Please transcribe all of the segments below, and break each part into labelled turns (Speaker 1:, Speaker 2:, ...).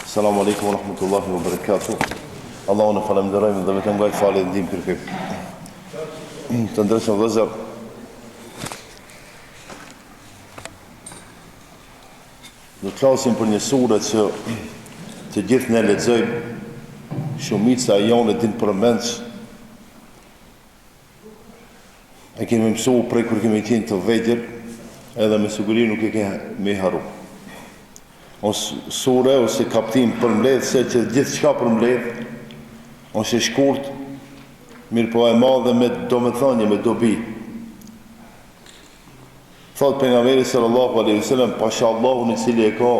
Speaker 1: Assalamu alaikum wa rahmatullahi wa barakatuh. Allahun e falenderojmë dhe vetëm nga i falë dhe ndihmë kërkim. Të ndërshëm vëllezër, do të flasim për një sure që të gjithë ne lexojmë, shumica e jonë din përmendsh. E kemi mësuar prej kur kemi qenë të vegjël, edhe me siguri nuk e kemi haru. Ose sure ose kaptim përmbledh se që gjithë çka përmbledh ose shkurt, mirë po e madhe me domethënie, me dobi. Thot pejgamberi sallallahu alaihi wasallam, pasha Allahun i cili e ka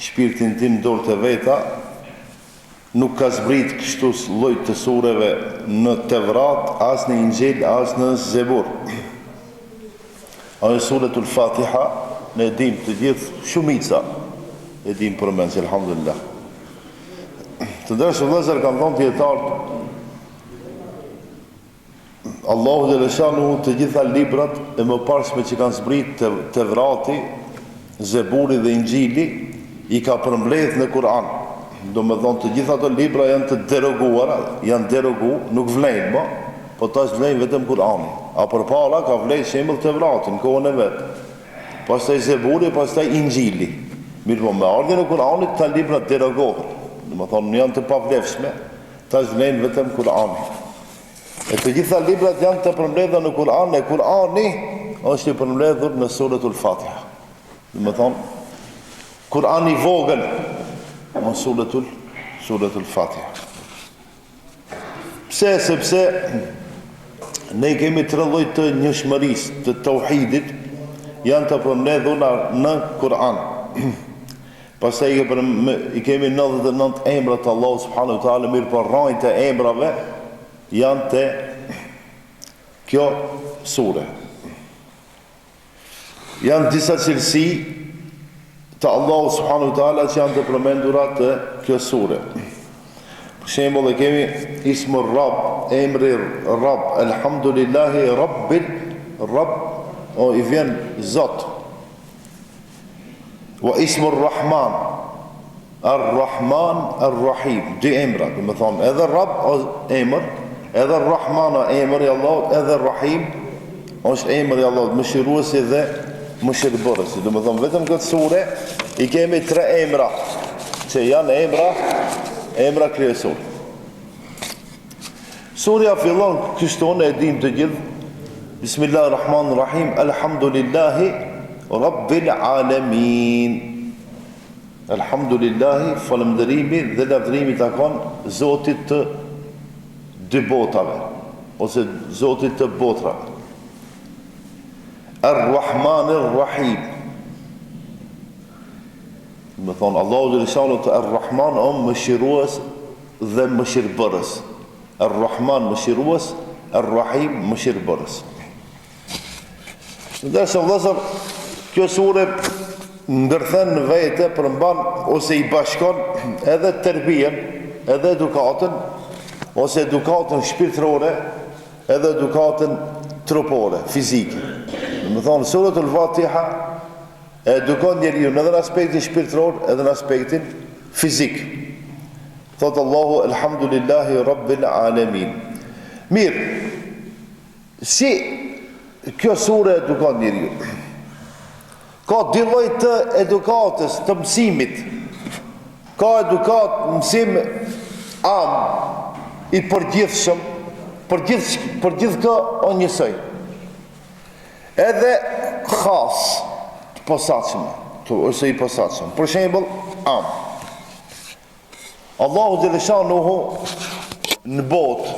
Speaker 1: shpirtin tim dorë të veta, nuk ka zbrit kështu lloj të sureve në Tevrat, as në Injil, as në Zebur. Ajo suratul Fatiha, ne dim të gjithë shumica e dim përmend, alhamdulillah. Të dërshë vëllezër, kanë thonë dietarët, Allahu dhe lëshanu të gjitha librat e më parshme që kanë zbrit Tevrati, Zeburi dhe Injili, i ka përmbledh në Kur'an. Do me thonë të gjitha ato libra janë të deroguara, janë derogu, nuk vlejnë, po tash vlejnë vetëm Kur'ani. A përpara ka vlejnë shembull Tevrati në kohën e vet. Pastaj Zeburi, pastaj Injili. Mirë po me ardhjen e Kur'anit ta libra derogohen. Do me thonë janë të pavlefshme, tash vlejnë vetëm Kur'ani. E të gjitha librat janë të përmbledhur në Kur'an, e Kur'ani është i përmbledhur në suratul Fatiha. Do me thonë Kur'ani i vogël në suratul Fatiha. Pse? Sepse ne kemi 3 lloj të njohshmërisë, të tauhidit, janë të përmbledhura në Kur'an. Pastaj i kemi 99 emra të Allahu subhanahu wa taala, mirë po rrojt e emrave janë të kjo sure. Janë disa cilësi të Allahu subhanahu wa taala që janë të përmendura të kjo sure. Për shembull, e kemi ismur Rabb, emri Rabb, alhamdulillahi rabbil Rabb, o i vjen Zot. Wa ismur Rahman, Ar-Rahman, Ar-Rahim, 2 emra, do të thonë edhe Rabb o emër, edhe Rahman o emër i Allahut, edhe Rahim është emër i Allahut, mëshiruesi dhe mëshirbërësi. Do të thonë vetëm këtë sure i kemi 3 emra që janë emra krijesor. Surja fillon kështu, ne e dim të gjithë, Bismillahirrahmanirrahim, Alhamdulillahi Rabbil Alamin. Alhamdulillahi, falënderimi dhe lavdërimi takon Zotit të dy botave, ose Zotit të botrave. Ar-Rahmanir-Rahim. Me thonë, Allahu dhe lëshanu të Ar-Rahman o mëshirues dhe mëshirbërës. Ar-Rahman mëshirues, Ar-Rahim mëshirbërës. Ndërsa vëllezër, kjo sure ndërthen në vete, përmban ose i bashkon edhe tërbien, edhe edukatën, ose edukatën shpirtërore, edhe edukatën trupore, fizike. Dhe me thonë, suratul Fatiha edukon njeriu edhe në aspektin shpirtëror, edhe në aspektin fizik. Thotë Allahu, Alhamdulillahi Rabbil Alamin. Mirë, si kjo sure edukon njeriu? Ka 2 lloj të edukatës, të mësimit. Ka edukat, mësim am, i përgjithshëm, për gjithë këto o njësoj. Edhe khas, të posaçëm, ose i posaçëm. Për shembull, am. Allahu xhaleshanuhu në botë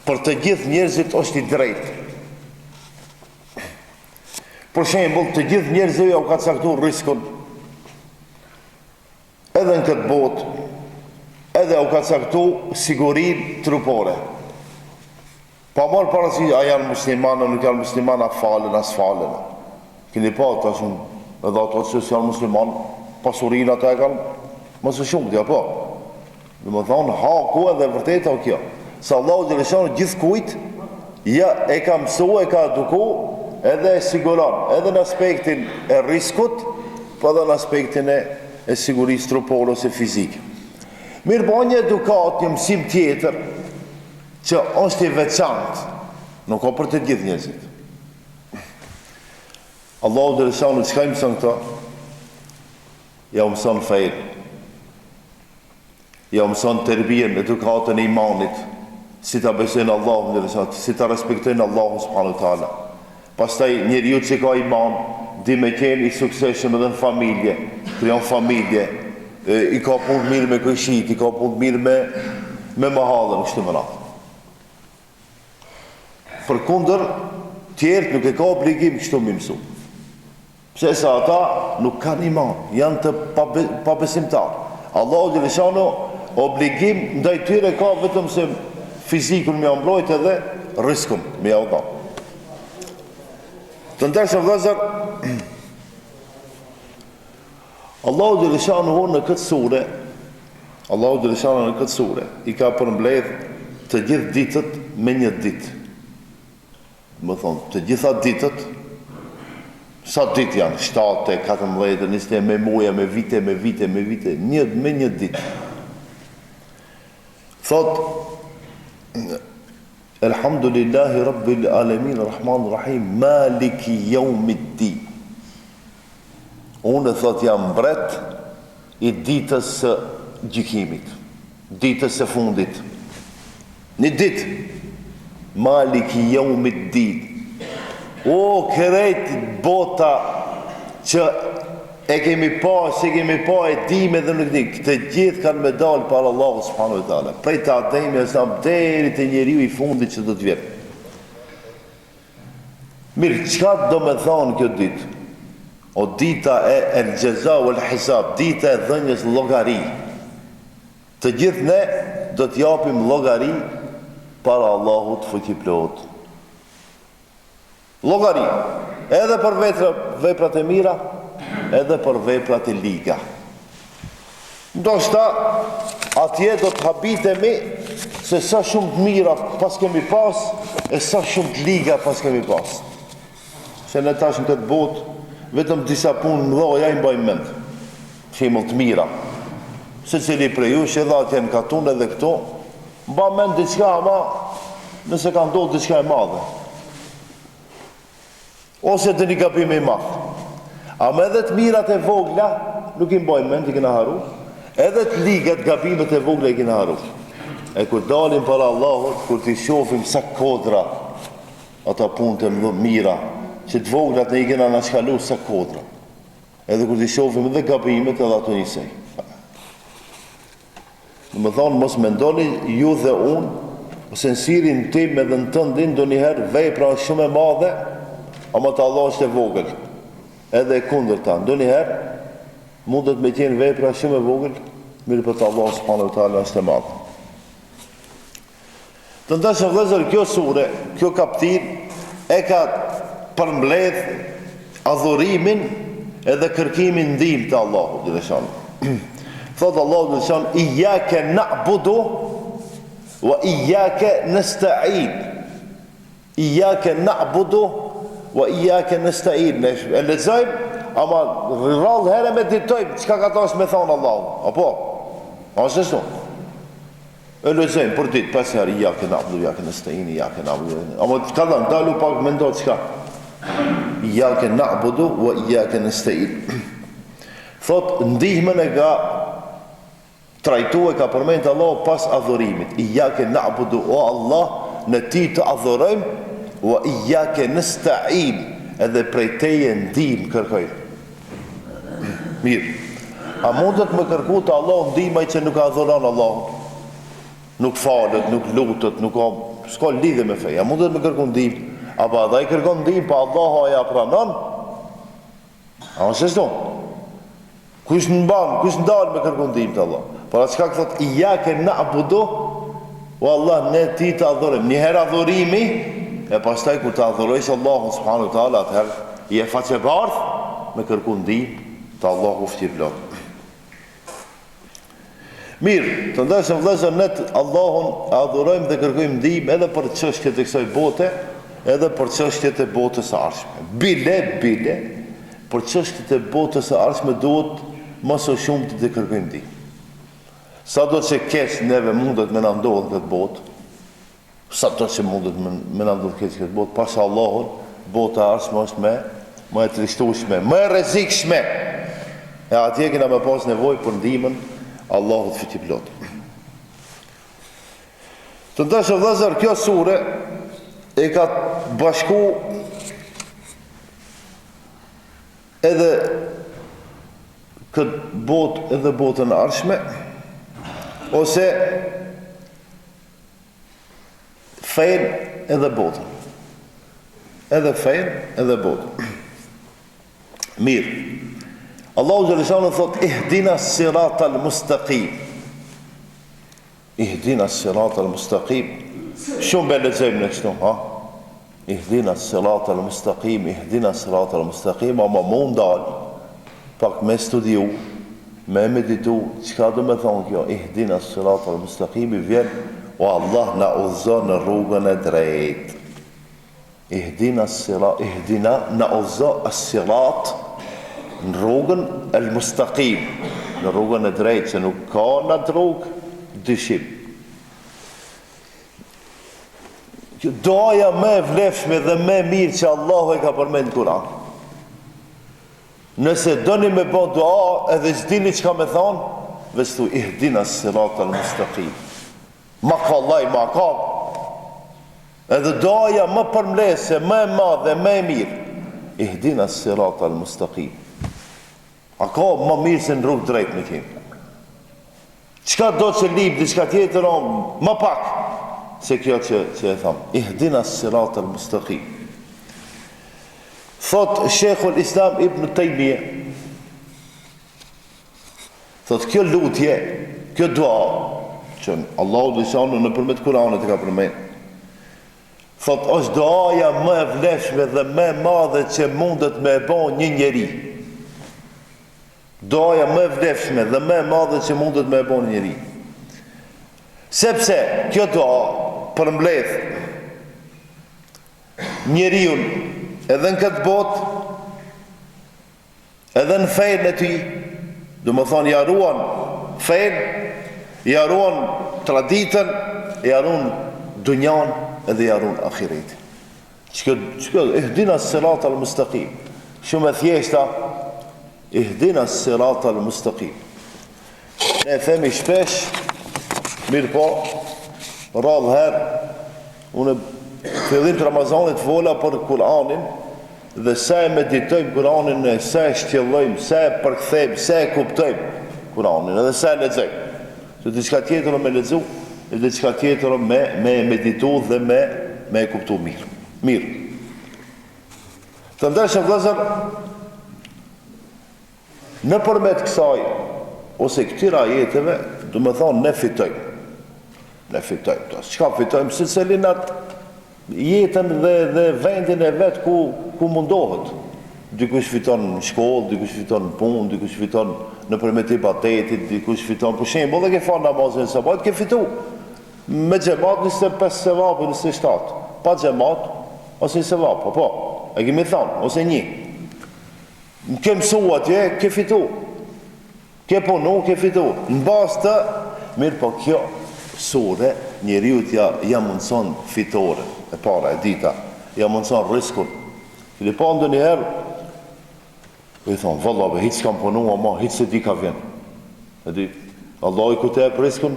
Speaker 1: për të gjithë njerëzit është i drejtë. Për shembull, të gjithë njerëzit u ka caktuar riskun edhe në këtë botë, edhe u ka caktuar sigurinë trupore. Pa marrë parasysh a janë muslimanë, nuk janë muslimanë, a falen, as falen. Keni pa tash edhe ato që janë muslimanë, pasurinë ato e kanë më së shumti, apo? Do të thonë, haku edhe vërtet o kjo. Se Allahu xhaleshanu gjithkujt ja e ka mësua, e ka edukuar, edhe e siguron, edhe në aspektin e riskut, po edhe në aspektin e e sigurisë trupore ose fizike. Mirë po një edukat, një mësim tjetër, që është i veçantë, nuk ka për të gjithë njerëzit. Allahu dhe Resanu, qëka i mësën këta? Ja u mësën fejrë. Ja u mësën tërbien, edukatën e imanit, si ta besojnë Allahu dhe Resanu, si ta respektojnë Allahu subhanahu ta'ala. Pastaj njeriu që ka iman, di me qenë i sukseshëm edhe në familje, krijon familje, i ka punë mirë me këshit, i ka punë mirë me mahallën, kështu më radhë. Përkundër, tjerët nuk e ka obligim kështu më mësu. Pse sa ata nuk kanë iman, janë të pabesimtarë. Allahu dhe Lishano obligim ndaj tyre ka vetëm se fizikun me ambrojt edhe riskun me javda. Të ndërshëm vëllezër, Allahu dhe Lishano në këtë sure, Allahu dhe Lishano në këtë sure, i ka përmbledh të gjithë ditët me një ditë. Më thonë, të gjitha ditët, sa ditë janë? 7, 14, 20, me muja, me vite, me një ditë. Thot, Elhamdulillahi Rabbil Alamin, Rahman Rahim, Maliki Jaumiddin. Unë thot jam mbret i ditës së gjykimit, ditës së fundit. Një ditë, Maliki Jaumiddin. O, kërejt bota që e kemi pa, se kemi pa e dim edhe nuk dim, këtë gjithë kanë me dalë para Allahu subhanahu wa ta'ala. Prej të ademi e sam deri të njeriu i fundit që do të vjetë. Mirë, qka do me thonë kjo ditë? O dita e el gjeza o el hisab, dita e dhënjës llogari. Të gjithë ne do t'japim llogari para Allahut fuqiplot. Llogari, edhe për veprat e mira, edhe për veprat e liga. Ndoshta atje do të habitemi se sa shumë të mira pas kemi pas e sa shumë të liga pas kemi pas. Se ne tash në këtë botë vetëm disa punë mëdha i mbajmë mend. Shembull të mira. Secili prej jush edhe atje në katun edhe këto, mba mend diçka, ama nëse ka ndodhur diçka e madhe. Ose të një gabim i madh. Ama edhe të mirat e vogla nuk i mbajmë mend, i kena haru. Edhe të ligat, gabimet e vogla i kena haru. E kur dalim para Allahut, kur t'i shohim sa kodra, ata punët e mira, që të voglat ne i kena nashkalu sa kodra. Edhe kur t'i shohim edhe gabimet edhe ato njësej. Në më thonë, mos me ndoni ju dhe unë, ose në sirin tim edhe në tëndin, do njëherë vepra shumë e madhe, ama të Allah është e vogël, edhe e kundër ta. Do njëherë, mundet me qenë vepra shumë e vogël, mirë për të Allah subhanahu wa ta'ala është e madhe. Të ndashëm vëllezër, kjo sure, kjo kaptin, e ka përmbledh adhurimin edhe kërkimin ndihmë të Allahut dhe shanë. Thotë Allahu dhe shanë, Iyake na'budu wa iyake nasta'in. Iyake na'budu wa iyake nasta'in. Ne e lexojmë, ama rrallë herë me ditojmë çka ka tash me thonë Allahu. Apo? Ose ashtu. E lexojmë për ditë, pas herë iyake na'budu, iyake nasta'in, iyake na'budu. Ama kalon dalu pak mendo çka. Iyake na'budu wa iyake nasta'in. Thot ndihmën e ka trajtu e ka përmend Allah pas adhurimit. Iyake na'budu, o Allah, në ti të adhurojmë, wa iyake nasta'in, edhe prej teje ndihmë kërkoj. Mirë. A mundet me kërku të Allah ndihmaj që nuk adhuron Allah? Nuk falet, nuk lutet, nuk ka, s'ka lidhje me feja. A mundet me kërku ndihmë? Apo edhe i kërkon ndihmë, pa Allah aja pranon? A nëse shto? Kush në banë, kush në dalë me kërku ndihmë të Allah? Por atë shka këthot, Iyake na'budu, o Allah, ne ti të adhurim. Njëherë adhurimi, e pastaj kur të adhurojsh Allahu subhanahu wa ta'ala, atëherë i e faqe bardh me kërku ndihmë të Allahu fqirlot. Mirë, të ndeshëm vëllezër, ne Allahun adhurojmë dhe kërkojmë ndihmë edhe për çështjet e kësaj bote, edhe për çështjet e botës së ardhshme. Bile, për çështjet e botës së ardhshme duhet mos o shumë të kërkojmë di. Sa do që keq neve mundet me na ndodhë këtë botë, sa do që mundet me na ndodhë keq këtë botë, pasha Allahun, bota arshme është më e trishtueshme, më e rrezikshme. E atje kena me pas nevojë për ndihmën Allahut fiti plot. Të ndashë vëllezër, kjo sure e ka bashku edhe këtë botë edhe botën arshme, ose fejnë edhe botën. Edhe fejnë edhe botën. Mirë. Allahu Gjeleshanu thot, ihdina sirat al-mustaqim. Ihdina sirat al-mustaqim. Shumë be lexojmë në kështu, ha? Ihdina sirat al-mustaqim, ihdina sirat al-mustaqim, ama mund dalë, pak me studiu, me meditu, qka do me thonë kjo? Ihdina sirat al-mustaqim, i vjen, o Allah na udhëzon në rrugën e drejtë. Ihdina na udhëzon as-sirat në rrugën al-mustaqim, në rrugën e drejtë, që nuk ka në rrugë dyshim. Doja me vlefshme dhe me mirë që Allahu e ka përmend në Kur'an. Nëse doni me bë dua edhe s'dini çka me thonë, veç thu ihdina sirat al-mustaqim. Ma ka Allah, ma ka. Edhe doja më përmlese, më e madhe, më e mirë. Ihdina sirat al-mustaqim. A ka më mirë se në rrugë drejt me tim. Qka do që lip, diçka tjetër më pak, se kjo që e thamë. Ihdina sirat al-mustaqim. Thot Sheikhul Islam Ibn Taymiye, thot kjo lutje, kjo dua, që Allahu Gjeleshanu në përmet Kur'anit e ka përmend, thot është duaja më e vlefshme dhe më e madhe që mundet me e bon një njeri. Doja më e vlefshme dhe më e madhe që mundet me e bon njeri. Sepse kjo doa përmbledh njeriun edhe në këtë botë, edhe në fejnë e ty, do më thonë jaruan fejnë, jaruan traditën, jaruan dunjan edhe jaruan akhireti. Qëkjo, ihdina sirat al-mustaqim, shumë e thjeshta, ihdina sirat al-mustaqim. Ne themi shpesh, mirë po, radhë herë, unë fillim të Ramazanit vola për Kur'anin, dhe se e meditojmë Kur'anin, se e shtjellojmë, se e përkthejmë, se e kuptojmë Kur'anin, edhe se e lexojmë. Se diçka tjetër me lexu, e diçka tjetër me meditu dhe me e kuptu mirë. Mirë. Të ndërshëm vëllezër, në përmet kësaj, ose këtyra jetëve, du me thonë, ne fitojmë. Ne fitojmë. Qka fitojmë? Si se linat jetën dhe vendin e vetë ku mundohet. Dikush fiton në shkollë, dikush fiton në punë, dikush fiton në përmet ibadetit, dikush fiton për shembull, dhe ke falë namazin e sabat, ke fitu. Me xhamat 25 sevap, 27. Pa xhamat, ose një sevap, po, e kemi thonë, ose një. Në ke mësu atje, ke fitu. Ke punu, ke fitu. Në bazë të, mirë po kjo, sure, njeriut ja mundëson fitore, e para, e dita, ja mundëson riskun. Filipan dë njëherë, i thonë, vëllave, hitë s'kam punu, ama hitë se di ka vjen. E di, Allah i kute e për riskun,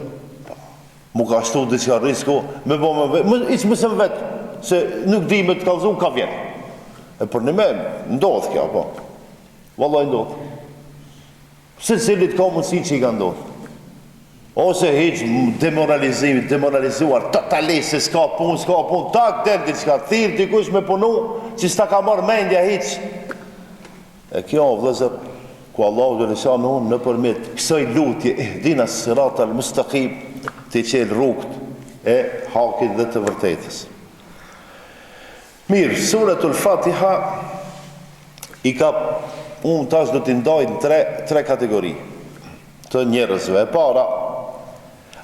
Speaker 1: mu ka shtu dhe që ka risku, me bo me vetë, iqë mësëm vetë, se nuk di me të kalzu, ka vjen. E për një me, ndodhë kja, po. Vëllaj ndodhë. Se cilit ka mundësi që i ka ndodhë. Ose hiq demoralizuar totalisht se s'ka pun, tak del diçka, thirr dikush me punu që s'ta ka marrë mendja hiq. E kjo vëllezër, ku Allahu Gjeleshanu në përmet kësaj lutje ihdina sirat al-mustaqim, të qelë rrugët e hakit dhe të vërtetës. Mirë, suratul Fatiha i ka, unë tash do t'i ndaj në tre kategori të njerëzve. E para,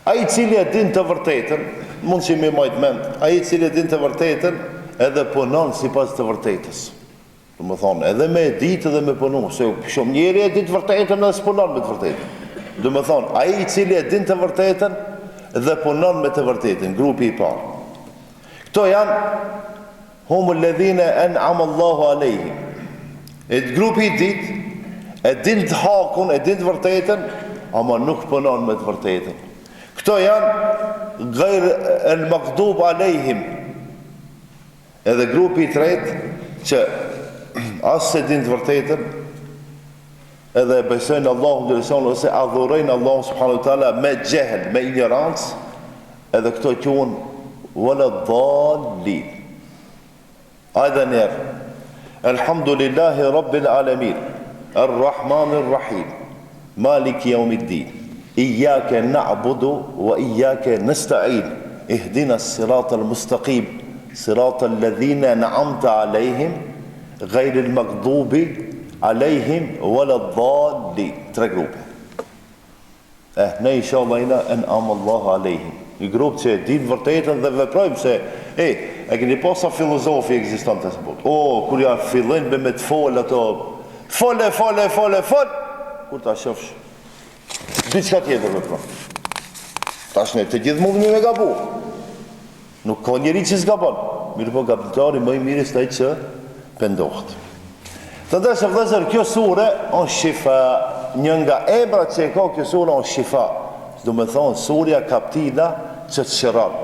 Speaker 1: a i cili e din të vërtetën, mund që mi majtë mend, a i cili e din të vërtetën edhe punon si pas të vërtetës. Do më thonë, edhe me ditë edhe me punu, se shumë njeri e ditë vërtetën dhe s'punon me të vërtetën. Do më thonë, ai I cili e din të vërtetën dhe punon me të vërtetën, grupi I parë. Këto janë humul ledhine en'ama Allahu alejhim. E grupi I ditë, e din të hakun, e din të vërtetën, ama nuk punon me të vërtetën. Këto janë gajr el maghdub alejhim. Edhe grupi I tretë, që as se din të vërtetën, edhe besojnë Allahun dhe Resulun ose adhurojnë Allahun subhanahu wa taala me jehel, me ignorancë, edhe këto quhen wala dhallin. Ajde njerë, Elhamdulillahi Rabbil Alamin, Ar-Rahmanir Rahim, Maliki Yawmiddin, Iyyaka na'budu wa iyyaka nasta'in, Ihdina as-siratal mustaqim, Siratal ladhina an'amta alayhim, ghayril maghdubi alayhim wala dhallin. Tre grupe. Ne inshallah ina en'ama Allahu alayhim. Një grup që din vërtetën dhe veprojmë se e keni pas sa filozofi ekziston të së botë. Kur ja fillojnë me të fol ato fol, kur ta shofsh diçka tjetër vepron. Tash ne të gjithë mundemi me gabu. Nuk ka njeri që s'gabon. Mirë po gabitari më I mirë është ai që pendohet. Të dashur vëllezër, kjo sure është shifa, një nga emrat që e ka kjo sure është shifa. Do me thonë, surja kaptina që të shëran.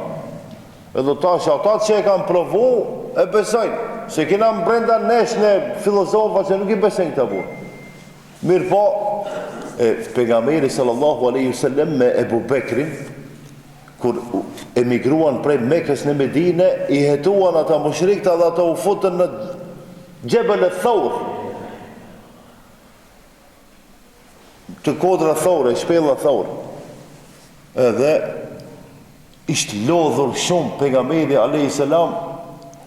Speaker 1: Edhe tash ata që e kanë provu, e besojnë. Se kena më brenda nesh në filozofa që nuk I besojnë këta burë. Mirë po, pejgamberi sallallahu alaihi wasallam me Ebu Bekrin, kur emigruan prej Mekës në Medine, I hetuan ata mushrikta dhe ata u futën në Gjebel e Thaur, të kodra Thaur, shpella Thaur. Edhe ishtë lodhur shumë pejgamberi alayhi salam,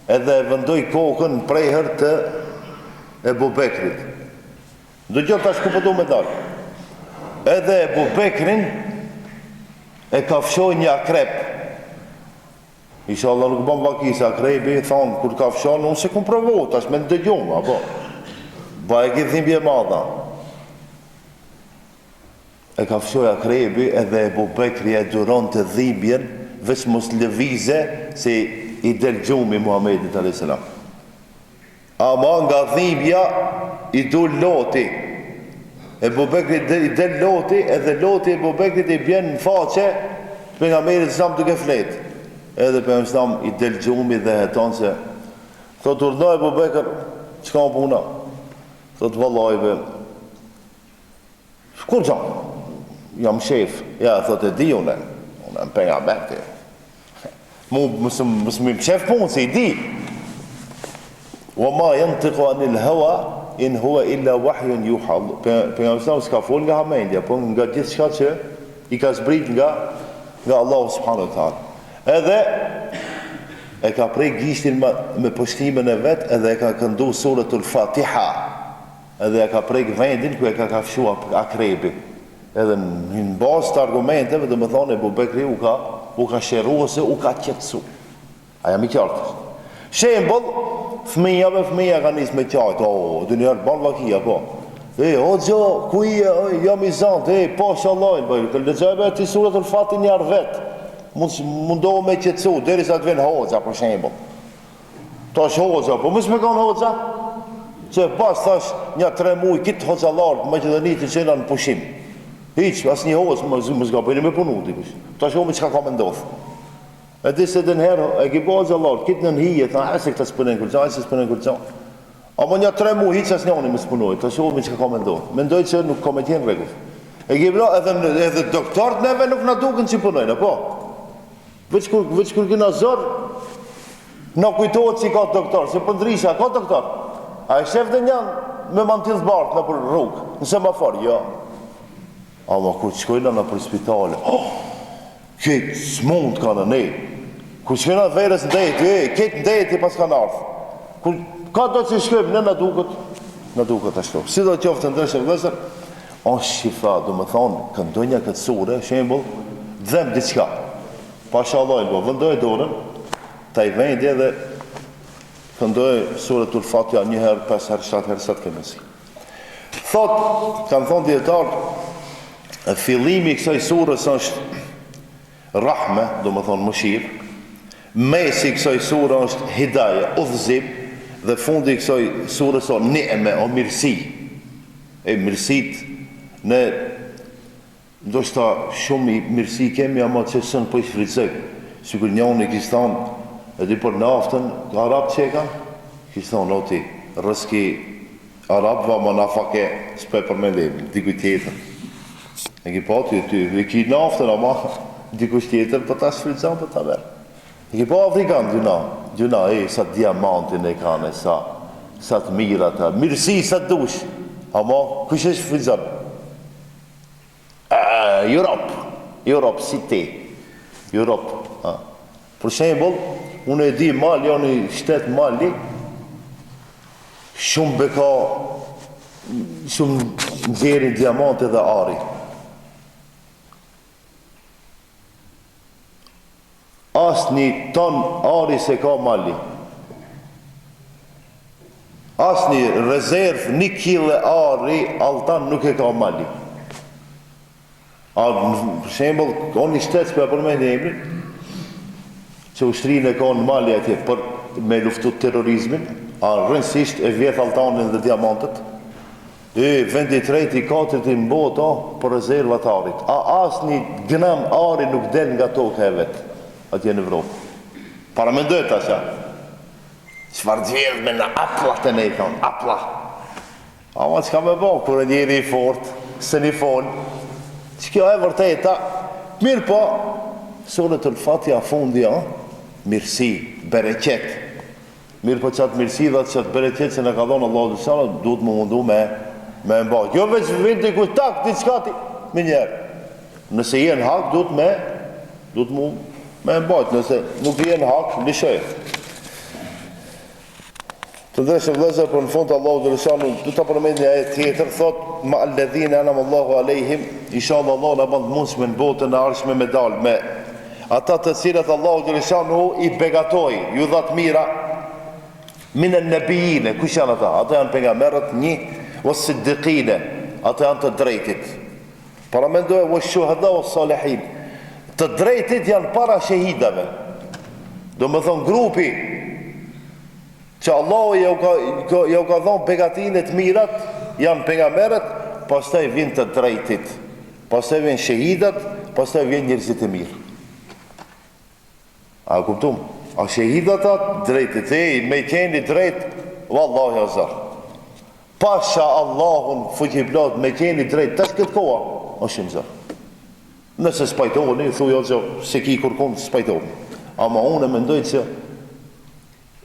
Speaker 1: edhe vendoi kokën prejher të Ebu Bekrit. Do gjë tash ku po do me dalë. Edhe Ebu Bekrin e ka fshoj një akrep. Inshallah nuk bën vakis akrepi, thonë kur ka fshon, unë se kum provu, tash me ndëgjum, apo. Ba e ki dhimbje madha. E ka fshoj akrepi edhe Ebu Bekri e duron të dhimbjen, veç mos lëvize se I del gjumi Muhamedit a.s. Ama nga dhimbja I dul loti. Ebu Bekri I del loti, edhe loti Ebu Bekrit I bjen në faqe pejgamberit Islam duke flet. Edhe pejgamberi Islam I del gjumi dhe heton se thot urdhno Ebu Bekr, çka puna? Thot vallajve, kur gjam? Jam shef. Ja, thot e di unë jam pejgamber ti. Mos më shef punë se I di. Wa ma yantiqu anil hawa in huwa illa wahyun yuha. Pejgamberi Islam s'ka fol nga hamendja, po nga gjithçka që I ka zbrit nga Allahu subhanahu wa taala. Edhe e ka prej gishtin me poshtimin e vet, edhe e ka këndu suratul Fatiha. Edhe e ka prej vendin ku e ka kafshu akrebi. Edhe në bazë të argumenteve, dhe më thonë Ebu Bekri u ka shëru ose u ka qetësu. Aja mi qartë. Shembol, fëmija ka njës me qartë, dë njërë banë vakia, po. O gjo, ku jam I zantë, pasha lajnë, lëgjajbe të surat të fatin njarë vetë. Mundohë me qetësu, deri sa të venë hoxha, për shembol. Tash hoxha, po mësë me kanë hoxha? Që pas tash një 3 muj, kitë hoxha lartë, me që dhe një të qena në pushim. Hiq, as një hoxh më s'ka bëjnë me punu, dikush. Ta shohme që ka me ndodhë. E di se dën herë, e ki bazë Allah, kitë në nhije, tha, se këta s'pënen kërqa, se s'pënen kërqa. Amo një 3 muj, hiq as njani më s'punoj, ta shohme që ka me ndodhë. Mendoj që nuk ka me tjenë regull. E ki bra, edhe doktorët neve nuk në duken që punojnë, po. Veç kur kina zërë, në kujtohet që ka doktor, se pëndrisha, ka doktor. A e shef dhe njanë me mantil zbartë në për rrugë, në semafor, jo. Ama kur të shkojnë në për spitale, këtë s'mund ka në ne. Kur të shkojnë në verës në deti, këtë në deti pas ka në ardhë. Kur ka do që shkojnë, në duket ashtu. Si do qoftë të ndreshë vëzër, është shifa, do më thonë, këndonja këtë sure, shembol, dhem diqka. Pasha Allah, vëndoj dorën, ta I vendi edhe këndoj suratul Fatiha 1 herë, 5 herë, 7 herë, sa të kemi si. Thot, kanë thonë djetarë, fillimi i kësaj surës është rahme, do më thonë mëshirë, mesi i kësaj surë është hidaje, udhëzim, dhe fundi i kësaj surës është ni'me, o mirësi. E mirësit, ne ndoshta shumë i mirësi kemi, ama që sënë po i shfridzek. Sikur njënë i kisë thonë, e di për naftën, arab që e kanë, kisë thonë, oti, rëski arab, va ma nafake, s'pe përmendim, dikuj tjetër. E ki pati, e ki naftën, ama dikuj tjetër, për ta shfridzan, për ta verë. E ki pa Afrikan, dyna, sa diamantin e kanë, sa të mirat, mirësi, sa të dush, ama, kush e shfridzan? Europë, si te, Europë. Për shembull, unë e di Mali, janë i shtetë Mali, shumë beka, shumë nxjerrin diamante dhe ari. Asë një ton ari se ka Mali. Asë një rezervë, 1 kile ari, altan nuk e ka Mali. Për shembull, ka një shtetë për përmendje emrin, që ushtrinë e ka në Mali atje për me luftu terrorizmin, rëndësisht e vjetë altanin dhe diamantet, vendi i tretë i katërt i mbota për rezervat arit. Asë një gram ari nuk del nga toka e vetë, atje në Evropë. Para me ndojt asja. Çfarë djerë me në aplat e ne i thonë, apla. Ama që ka me bo, kër e njeri i fort, se një fol, që kjo e vërteta, mirë po, surët të Fatiha fundi, mirësi, bereqet. Mirë po qatë mirësi dhe qatë bereqet që në ka dhonë Allah dhe Shala, duhet më mundu me mba. Jo veç vind të kuj tak, ti qkati, me njerë. Nëse jenë hak, duhet mu me mbajt, nëse nuk jenë hak, lishoj. Të dreshë vlezër për në fund Allah dhe Shala, du të përmend një ajet tjetër, thot, ma alledhine anam Allahu alejhim, inshallah Allah në bandë mundshme në botën në arshme me dalë, me ata të cilët Allahu Gjereshanu i begatoj, ju dhatë mira, minën nëbijine, kush janë ata? Ata janë pejgamberët, një, o siddiqine, ata janë të drejtit. Para mendoj, o shuhada, o salihin. Të drejtit janë para shahidave. Do më thonë grupi, që Allahu jau ka thonë begatinë të mirat, janë pejgamberët, pastaj vjen të drejtit, pastaj vjen shahidat, pastaj vjen njerëzit e mirë. A kuptum? A shahidat atë drejtit, me qeni drejt, vallahi azar. Pasha Allahun fuqiplot, me qeni drejt, tash këtë koha, o shumë zar. Nëse spajtoheni, thuj o që se ki kërkon spajtoheni. Ama unë e mendoj që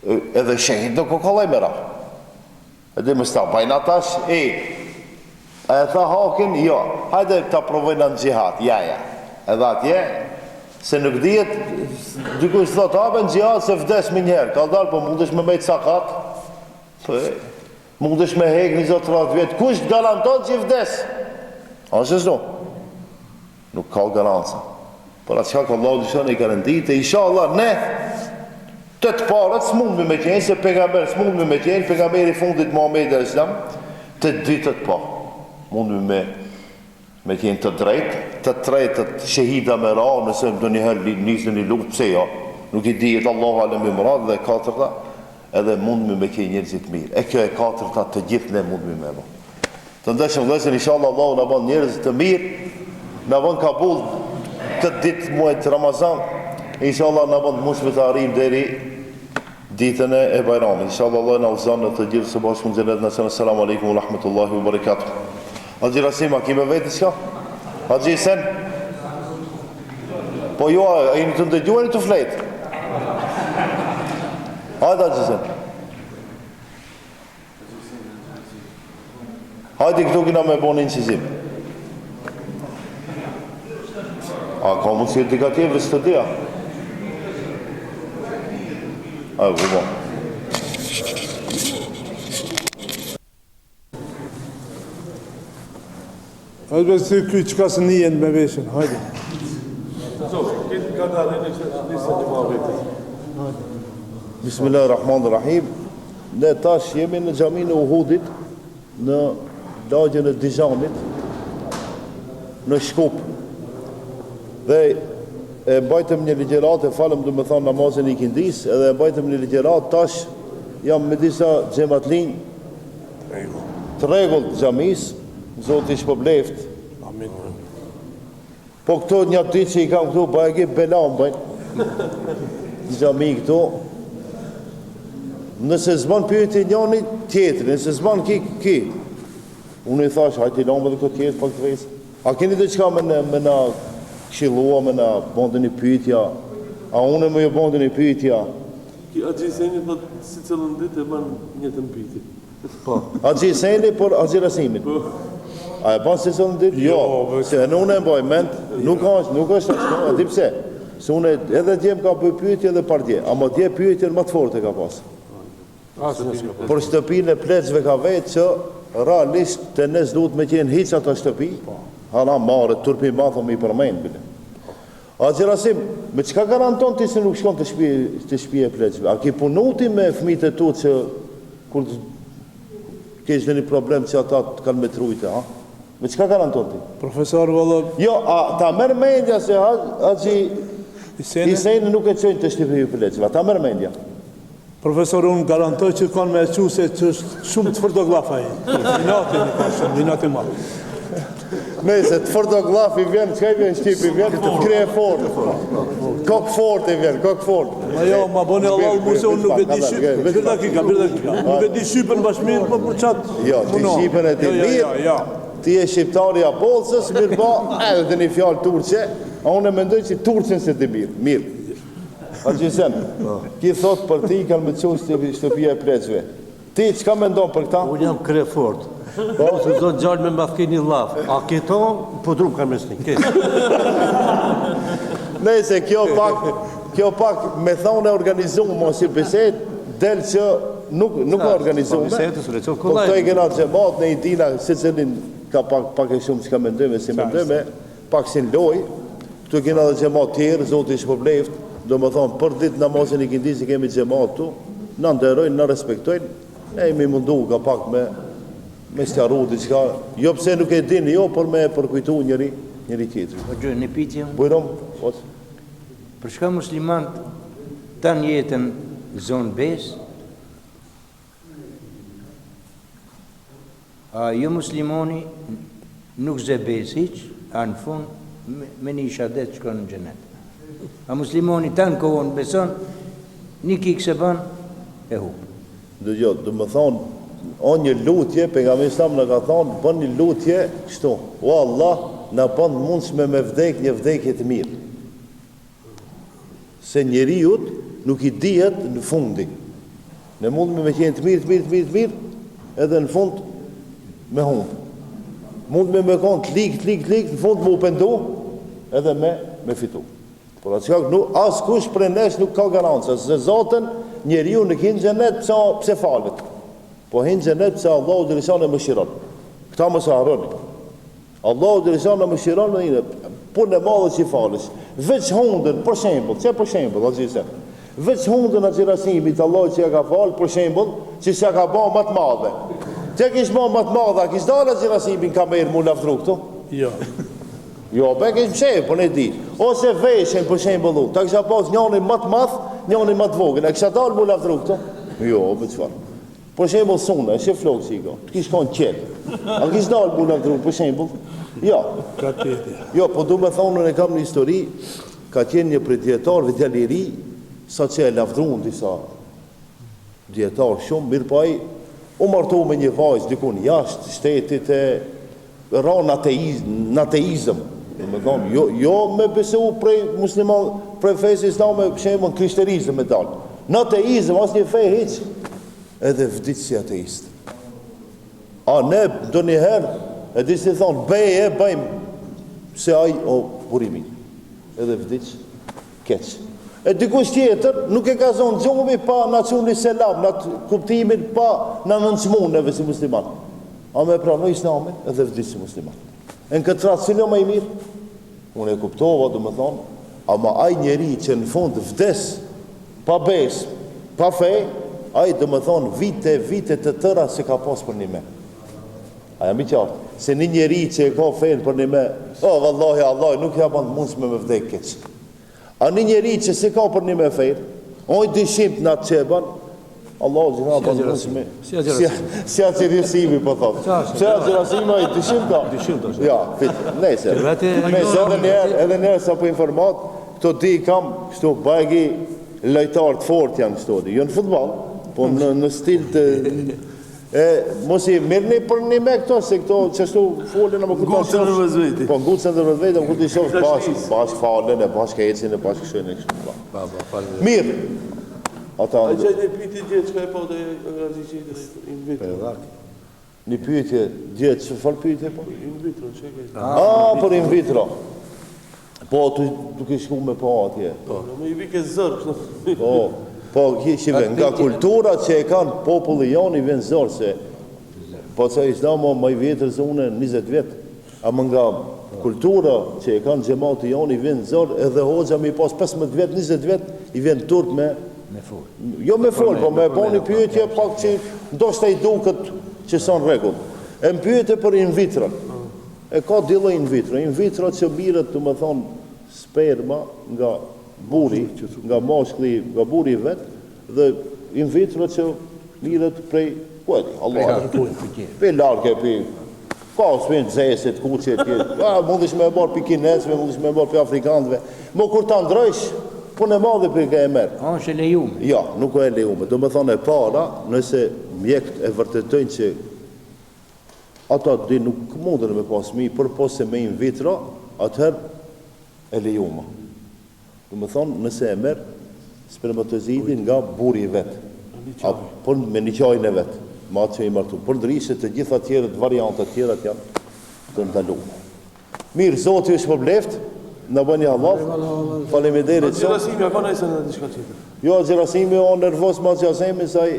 Speaker 1: edhe shahid do kokollaj me ra. Edhe më sta, bajna tash, e tha hakin, jo, hajde ta provojna në gjihad, jaja. Edhe atje, se nuk dihet, dikush thot, hapen gjihad se vdes me njerë, ka dalë, po mundesh me mejtë sakat, mundesh me hek 20-30 vjetë, kush garanton që vdes? A që zdo? Nuk ka garanca. Por atë qka ka Allah dëshën i garantit, e isha Allah, ne, të parët s'mund me qenë, se pejgamber s'mund me qenë, pejgamberi fundit Muhammed e Islam, të ditët pa, mund me qenë të drejt, të tretët shahida me ra, nëse do njëherë nisë një lukt, pse ja, nuk i dijet Allah alem i mërad, dhe katërta, edhe mund me qenë njerëzit mirë. E kjo e katërta të gjithë ne mund me ba. Të ndeshëm dhesën, inshallah Allah në ban njerëzit të mirë, në ban kabul këtë ditë muajt Ramazan, inshallah në ban mushme të arim dheri ditën e Bajramit. Inshallah Allah në uzan në të gjithë së bashkë në gjenet në sënë. Assalamu alaikum wa rahmatullahi wa barakatuh. Haji Rasima, kime veti qka? Haji sen? Po jo, e një të ndëgjuar të flejtë? Hajde Haji sen. Hajde këtu kina me bo një incizim. A ka mund si e dika tjeve së të dhja? A e vëmo.
Speaker 2: Hajde me së ty që ka së njën me veshen, hajde.
Speaker 1: Bismillahirrahmanirrahim. ne tash jemi në xhaminë e Uhudit, në lagjen e Dijanit, në Shkup. Dhe e mbajtëm një ligjërat, e falem domethënë namazin e ikindis, edhe e mbajtëm një ligjërat, tash jam me disa xhamatlin të rregull të xhamis, Zoti shpërbleft.
Speaker 2: Amin.
Speaker 1: Po këto një ditë që i kam këtu, ba e ki belam, bëjnë, në xhami këtu, nëse zban pyeti njëni tjetëri, nëse zban ki. Unë i thash, hajti lamë dhe këtë tjetë pak të vesë. A keni dhe qka me na këshilua, me na bondë një pyetja, a unë me jo bondë një pyetja.
Speaker 3: A Gjiseni thot si cëllën ditë e banë një të mpyti.
Speaker 1: Po. A Gjiseni, por a Gjirasimit. A e banë si cëllën ditë? Jo, se në unë e mbaj ment, nuk është ashtu, a di pse. Se unë edhe djem ka bëj pyetje edhe pardje, ama dje pyetje më të forte ka pas. Por shtëpinë e pleçve ka vetë që realisht të nes duhet me qenë hiç ato shtëpi, hala marrë, turpi ma thëm i përmend bile. A Gjerasim, me çka garanton ti se nuk shkon të shtëpi e pleçve? A ki punu ti me fëmijët e tu që kur kesh një problem që ata të kanë me trujte, ha? Me çka garanton ti?
Speaker 2: Profesor, valla,
Speaker 1: Jo, ta merr mendja se Haxhi Hiseni nuk e çojnë të shtëpi e pleçve, ta merr mendja.
Speaker 2: profesor, unë garantoj që kanë me equ se që është shumë të fërdoglaf ai. Vinati ma.
Speaker 1: Nëse të fërdoglaf i vjen, çka i vjen Shqipi, vjen krye fort. Kok fort i vjen, kok fort.
Speaker 2: Ma jo, ma boni Allah muse, unë nuk e di shqipën. Bir dakika. Nuk e di shqipën bashmirë, po për qatë.
Speaker 1: Jo, ti shqipën e ti mirë, ti e shqiptari a bolsës, mirë ba, edhe të një fjallë turqe, a unë e mendoj që turqen se ti mirë. A gjisen, ki thot për ti kanë me qënë shtëpia e pleçve. Ti, qka mendon për këta?
Speaker 4: Unë jam krye fort. Po, se do të gjallë me mbathki një laf. A këto, po drum ka mesni.
Speaker 1: Nëse kjo pak me thonë e organizumë, mos i beset, del që nuk e organizumë. Po këto i kena xhamat në idina, se cilin ka pak e shumë që ka mendojme, si mendojme, pak si në loj, këtu kena dhe xhamat tjerë, Zoti shpërbleft, do më thonë, për ditë namazin i kindis i kemi xhamat tu, në nderojnë, në respektojnë, ne imi mundu ka pak me stjaru diçka, jo pse nuk e din, jo, por me përkujtu njëri tjetëri.
Speaker 5: Po gjë, një pyetje.
Speaker 1: Bujrom, ose?
Speaker 5: Për çka muslimant tanë jetën zonë bes, a jo muslimoni nuk zë bes hiç, a në fund me një shahadet shkon në xhenet. A muslimoni tanë kohën beson, një kikë se ban, e hup.
Speaker 1: Dëgjot, do më thonë, o një lutje, pejgamberi Islam në ka thonë, bën një lutje, kështu, o Allah, në bënd mundshme me vdek një vdekje të mirë. Se njeriut nuk i dihet në fundi. Ne mundme me qenë të mirë, edhe në fund me humbë. Mundme me konë të lik, në fund me u pendu, edhe me fitu. Por atë as kush për nesh nuk ka garancë, se Zotën njeriu nuk hinë xhenet pse falet. Po hinë xhenet pse Allahu Gjeleshane më shiron. Këta mos e harroni. Allahu Gjeleshane më shiron në punë e madhe që i falesh. Veç hundën, për shembull, veç hundën atë rasimit Allahu që ja ka fal, për shembull, që s'ja ka bë më të madhe. Ti kish bë më të madhe, kish dalë atë rasimin kamer mu laftru këtu? Jo, be kesh mshej, po ne di. Ose veshen, për shembull, ta kisha pas njëri më të madh, njëri më të vogël. A kisha dalë mu laftru këtu? Jo, me çfarë? Për shembull, suna, she flok si ka. Kish kon qel. A kish dalë mu laftru, për shembull? Jo. Jo, po du me thonë, ne kam një histori, ka qenë një prej dietarëve djalë i ri, sa që e lavdruan disa dietar shumë, mirë po ai u martu me një vajzë dikun jashtë shtetit e ran ateizëm. Me thonë, jo me besu prej musliman, prej fesë islame, për shembull krishterizëm me dalë. Në ateizëm, as një fej hiç, edhe vdiq si ateist. A ne do njëherë, e di si thonë, bëjmë, se aj o burimi. Edhe vdiq, keq. E dikush tjetër, nuk e ka zonë gjomi pa në quni selam, në kuptimin pa në nënçmuneve si musliman. A me pranoj islamin, edhe vdiq si musliman. Në këtë ratë, cilë më i mirë? Unë e kuptova, do më thonë, ama aj njeri që në fund vdes, pa bes, pa fej, ai do më thonë vite të tëra se ka pas për një me. A jam I qartë? Se një njeri që e ka fejnë për një me, vallahi Allah, nuk jam anë mundshme me vdek keq. A një njeri që se ka për një me fejnë, oj dishim të natë që e ban, Allah gjitha banë mundshme. Si a qërësimi, po thotë. Si a qërësimi, a I dishim ka?
Speaker 4: Dishim të
Speaker 1: Ja, nese. Edhe njerë sa po informat, këto di kam, kështu bagi lojtar të fort janë kështu di. Jo në futbol, po në stil të... mos I mirëni për një me këto, se këto qështu folën më këto...
Speaker 3: Gucën në vëzveti.
Speaker 1: Po gucën në vëzveti, më këtë I shofë bashkë falen, bashkë ecin, bashkë kështu kështu. Mirë. Ata...
Speaker 3: A që një piti gjithë që ka e po të rëziqitë in vitro?
Speaker 1: Një pyetje gjithë, që farë pyetje po?
Speaker 3: In vitro, që ke?
Speaker 1: Për in vitro. Po, duke shku me po atje.
Speaker 3: Me I vike zërë.
Speaker 1: Po, shive, nga kultura që e kanë populli janë I vjen zërë, se po që Islama më I vjetër zone 20 vjetë, a më nga kultura që e kanë gjemati janë I vjen zërë, edhe hoxha mi pas 15 vjetë, 20 vjetë, I vjen turp me jo me fol, po me boni pyetje pak që ndoshta I duket që son rregull. E më pyete për in vitro. E ka dy lloj in vitro. In vitro që mirët, do të thonë sperma nga buri, nga mashkulli, nga buri vet, dhe in vitro që mirët prej kuaj, Allah. Pe largë pe. Ka spen zeset, kuçet, mundesh me bër pikinesve, mundesh me bër pe afrikanëve. Mo kur ta ndrojsh punë e madhe për ka e merë.
Speaker 5: Është e lejume.
Speaker 1: Ja, nuk e lejume. Do me thonë e para, nëse mjekët e vërtetojnë që ata di nuk mundën me pas mi, për se me in vitro, atëherë e lejume. Do me thonë, nëse e merë spermatozidin nga buri I vetë. Për me një qajnë e vetë, ma që I martu. Për ndryshe të gjitha tjerët, variantat tjerët janë të ndalume. Mirë, Zoti është për bleft, në bëni Allah, faleminderit shumë.
Speaker 3: Gjërasimi, a ka nëjse në diçka tjetër?
Speaker 1: Jo, gjërasimi o nervos ma gjasemi, saj,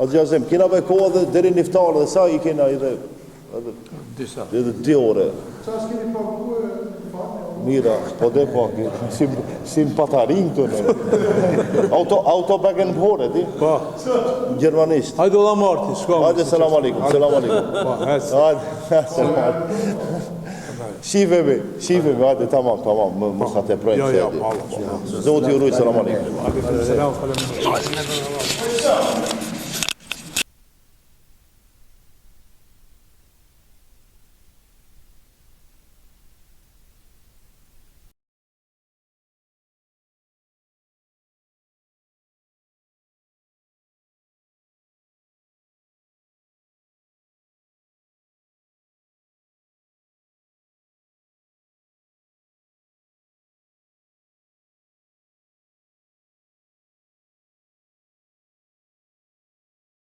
Speaker 1: a gjasem, kina me kohë dhe deri niftarë dhe sa I kina edhe 2 ore.
Speaker 2: Qa s'keni paguë?
Speaker 1: Mira, po dhe pak, si më patarin të në. Auto bagen bore, ti?
Speaker 2: Po.
Speaker 1: Gjermanisht.
Speaker 2: Hajde Allah marti, shko.
Speaker 1: Hajde, selam alikum, selam alikum.
Speaker 2: Po, hec.
Speaker 1: Hajde, selam alikum. Shifemi, hajde, tamam, më sa te projnë.
Speaker 2: Jo,
Speaker 1: Zoti ju rujtë, selam alikum.
Speaker 2: Selam, falem.